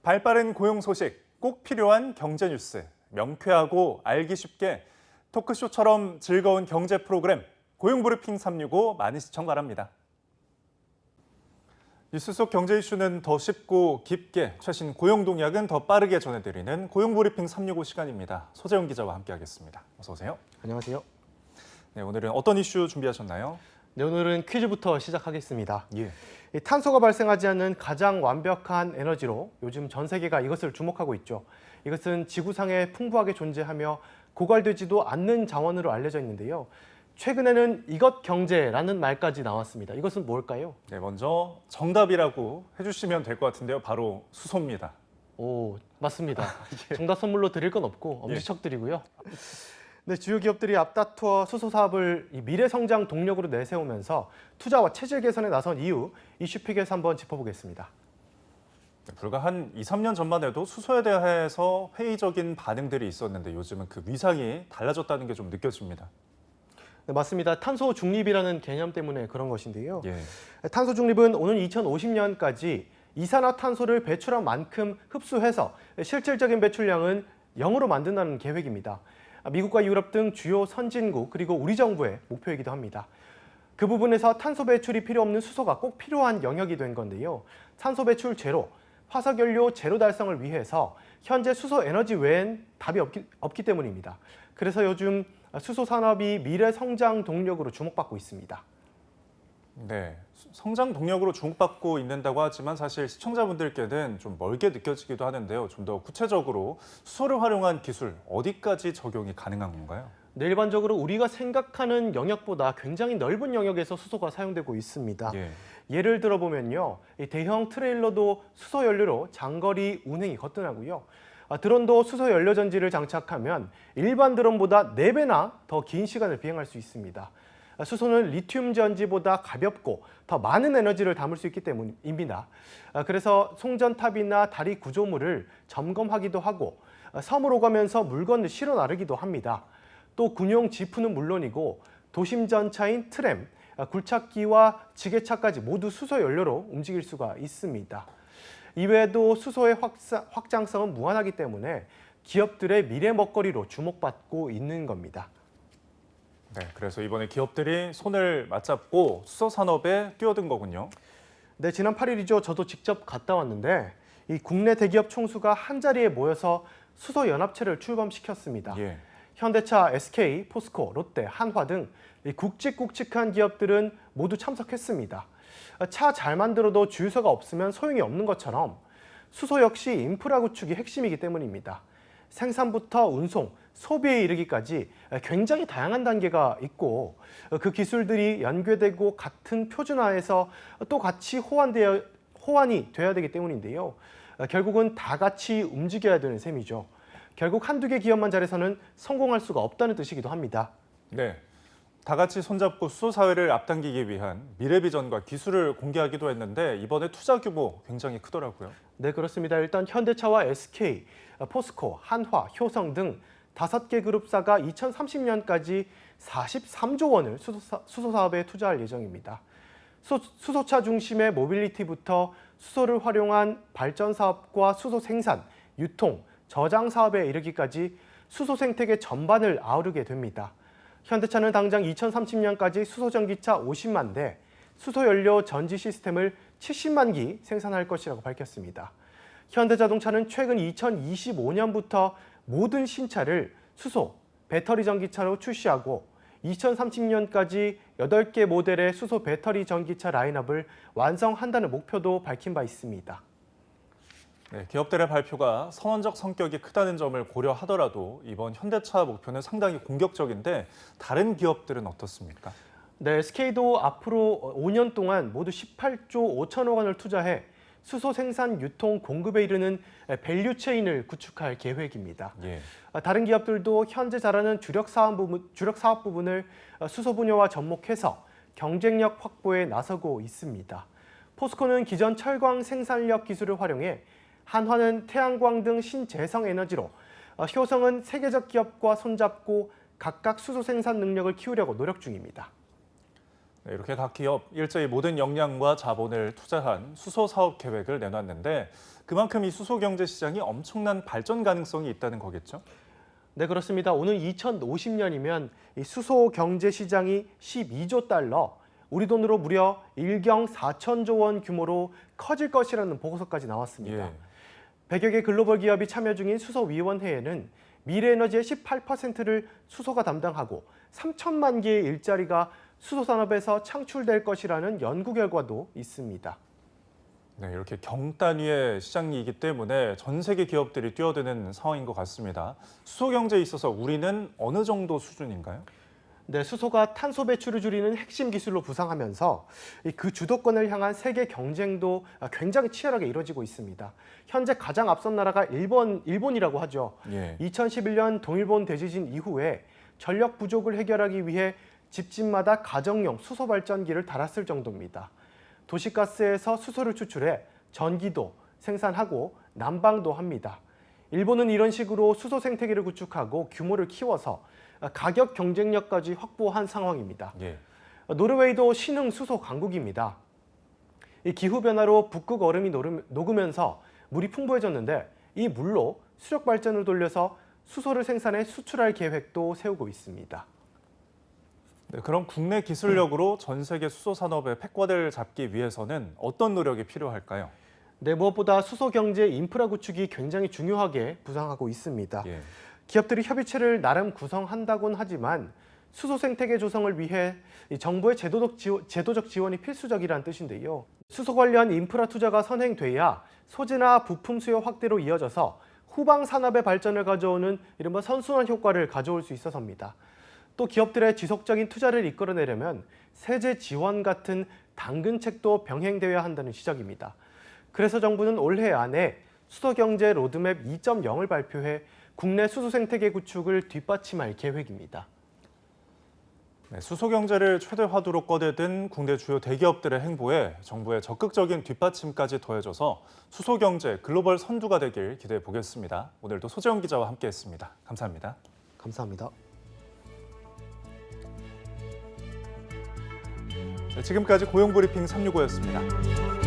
발빠른 고용 소식, 꼭 필요한 경제 뉴스, 명쾌하고 알기 쉽게 토크쇼처럼 즐거운 경제 프로그램 고용브리핑 365 많은 시청 바랍니다. 뉴스 속 경제 이슈는 더 쉽고 깊게, 최신 고용 동향은 더 빠르게 전해드리는 고용브리핑 365 시간입니다. 소재훈 기자와 함께하겠습니다. 어서 오세요. 안녕하세요. 네, 오늘은 어떤 이슈 준비하셨나요? 네, 오늘은 퀴즈부터 시작하겠습니다. 예. 이 탄소가 발생하지 않는 가장 완벽한 에너지로 요즘 전 세계가 이것을 주목하고 있죠. 이것은 지구상에 풍부하게 존재하며 고갈되지도 않는 자원으로 알려져 있는데요. 최근에는 이것 경제라는 말까지 나왔습니다. 이것은 뭘까요? 네, 먼저 정답이라고 해주시면 될 것 같은데요. 바로 수소입니다. 오, 맞습니다. 정답 선물로 드릴 건 없고 엄지척 드리고요. 네, 주요 기업들이 앞다투어 수소 사업을 이 미래 성장 동력으로 내세우면서 투자와 체질 개선에 나선 이유, 이슈픽에서 한번 짚어보겠습니다. 네, 불과 한 2, 3년 전만 해도 수소에 대해서 회의적인 반응들이 있었는데 요즘은 그 위상이 달라졌다는 게 좀 느껴집니다. 네, 맞습니다. 탄소 중립이라는 개념 때문에 그런 것인데요. 예. 탄소 중립은 오는 2050년까지 이산화탄소를 배출한 만큼 흡수해서 실질적인 배출량은 0으로 만든다는 계획입니다. 미국과 유럽 등 주요 선진국 그리고 우리 정부의 목표이기도 합니다. 그 부분에서 탄소 배출이 필요 없는 수소가 꼭 필요한 영역이 된 건데요. 탄소 배출 제로, 화석연료 제로 달성을 위해서 현재 수소 에너지 외엔 답이 없기 때문입니다. 그래서 요즘 수소 산업이 미래 성장 동력으로 주목받고 있습니다. 네, 성장 동력으로 주목받고 있는다고 하지만 사실 시청자분들께는 좀 멀게 느껴지기도 하는데요. 좀 더 구체적으로 수소를 활용한 기술 어디까지 적용이 가능한 건가요? 네, 일반적으로 우리가 생각하는 영역보다 굉장히 넓은 영역에서 수소가 사용되고 있습니다. 예. 예를 들어보면요, 이 대형 트레일러도 수소 연료로 장거리 운행이 거뜬하고요. 드론도 수소 연료 전지를 장착하면 일반 드론보다 4배나 더 긴 시간을 비행할 수 있습니다. 수소는 리튬 전지보다 가볍고 더 많은 에너지를 담을 수 있기 때문입니다. 그래서 송전탑이나 다리 구조물을 점검하기도 하고 섬을 오가면서 물건을 실어 나르기도 합니다. 또 군용 지프는 물론이고 도심 전차인 트램, 굴착기와 지게차까지 모두 수소 연료로 움직일 수가 있습니다. 이외에도 수소의 확장성은 무한하기 때문에 기업들의 미래 먹거리로 주목받고 있는 겁니다. 네, 그래서 이번에 기업들이 손을 맞잡고 수소 산업에 뛰어든 거군요. 네, 지난 8일이죠. 저도 직접 갔다 왔는데 이 국내 대기업 총수가 한자리에 모여서 수소 연합체를 출범시켰습니다. 예. 현대차, SK, 포스코, 롯데, 한화 등 굵직굵직한 기업들은 모두 참석했습니다. 차 잘 만들어도 주유소가 없으면 소용이 없는 것처럼 수소 역시 인프라 구축이 핵심이기 때문입니다. 생산부터 운송, 소비에 이르기까지 굉장히 다양한 단계가 있고 그 기술들이 연계되고 같은 표준화해서 또 같이 호환이 돼야 되기 때문인데요. 결국은 다 같이 움직여야 되는 셈이죠. 결국 한두 개 기업만 잘해서는 성공할 수가 없다는 뜻이기도 합니다. 네, 다 같이 손잡고 수소 사회를 앞당기기 위한 미래 비전과 기술을 공개하기도 했는데 이번에 투자 규모 굉장히 크더라고요. 네, 그렇습니다. 일단 현대차와 SK, 포스코, 한화, 효성 등 5개 그룹사가 2030년까지 43조 원을 수소 사업에 투자할 예정입니다. 수소차 중심의 모빌리티부터 수소를 활용한 발전 사업과 수소 생산, 유통, 저장 사업에 이르기까지 수소 생태계 전반을 아우르게 됩니다. 현대차는 당장 2030년까지 수소 전기차 50만 대, 수소 연료 전지 시스템을 70만 기 생산할 것이라고 밝혔습니다. 현대자동차는 최근 2025년부터 모든 신차를 수소, 배터리 전기차로 출시하고 2030년까지 8개 모델의 수소 배터리 전기차 라인업을 완성한다는 목표도 밝힌 바 있습니다. 네, 기업들의 발표가 선언적 성격이 크다는 점을 고려하더라도 이번 현대차 목표는 상당히 공격적인데 다른 기업들은 어떻습니까? 네, SK도 앞으로 5년 동안 모두 18조 5천억 원을 투자해 수소 생산, 유통, 공급에 이르는 밸류체인을 구축할 계획입니다. 예. 다른 기업들도 현재 잘하는 주력 사업 부분을 수소 분야와 접목해서 경쟁력 확보에 나서고 있습니다. 포스코는 기존 철광 생산력 기술을 활용해 한화는 태양광 등 신재생 에너지로 효성은 세계적 기업과 손잡고 각각 수소 생산 능력을 키우려고 노력 중입니다. 네, 이렇게 각 기업 일제히 모든 역량과 자본을 투자한 수소 사업 계획을 내놨는데 그만큼 이 수소 경제 시장이 엄청난 발전 가능성이 있다는 거겠죠? 네, 그렇습니다. 오늘 2050년이면 이 수소 경제 시장이 12조 달러, 우리 돈으로 무려 1경 4천조 원 규모로 커질 것이라는 보고서까지 나왔습니다. 예. 100여 개 글로벌 기업이 참여 중인 수소위원회에는 미래에너지의 18%를 수소가 담당하고 3천만 개의 일자리가 수소산업에서 창출될 것이라는 연구 결과도 있습니다. 네, 이렇게 경단위의 시장이기 때문에 전 세계 기업들이 뛰어드는 상황인 것 같습니다. 수소 경제에 있어서 우리는 어느 정도 수준인가요? 네, 수소가 탄소 배출을 줄이는 핵심 기술로 부상하면서 그 주도권을 향한 세계 경쟁도 굉장히 치열하게 이루어지고 있습니다. 현재 가장 앞선 나라가 일본이라고 하죠. 예. 2011년 동일본 대지진 이후에 전력 부족을 해결하기 위해 집집마다 가정용 수소 발전기를 달았을 정도입니다. 도시가스에서 수소를 추출해 전기도 생산하고 난방도 합니다. 일본은 이런 식으로 수소 생태계를 구축하고 규모를 키워서 가격 경쟁력까지 확보한 상황입니다. 예. 노르웨이도 신흥 수소 강국입니다. 이 기후 변화로 북극 얼음이 녹으면서 물이 풍부해졌는데 이 물로 수력 발전을 돌려서 수소를 생산해 수출할 계획도 세우고 있습니다. 네, 그럼 국내 기술력으로 전 세계 수소 산업의 패권을 잡기 위해서는 어떤 노력이 필요할까요? 네, 무엇보다 수소 경제 인프라 구축이 굉장히 중요하게 부상하고 있습니다. 예. 기업들이 협의체를 나름 구성한다곤 하지만 수소 생태계 조성을 위해 정부의 제도적 지원이 필수적이라는 뜻인데요. 수소 관련 인프라 투자가 선행돼야 소재나 부품 수요 확대로 이어져서 후방 산업의 발전을 가져오는 이른바 선순환 효과를 가져올 수 있어서입니다. 또 기업들의 지속적인 투자를 이끌어내려면 세제 지원 같은 당근책도 병행되어야 한다는 지적입니다. 그래서 정부는 올해 안에 수소경제 로드맵 2.0을 발표해 국내 수소 생태계 구축을 뒷받침할 계획입니다. 네, 수소 경제를 최대화도로 꺼내든 국내 주요 대기업들의 행보에 정부의 적극적인 뒷받침까지 더해져서 수소 경제 글로벌 선두가 되길 기대해 보겠습니다. 오늘도 소재영 기자와 함께했습니다. 감사합니다. 감사합니다. 네, 지금까지 고용브리핑 365였습니다.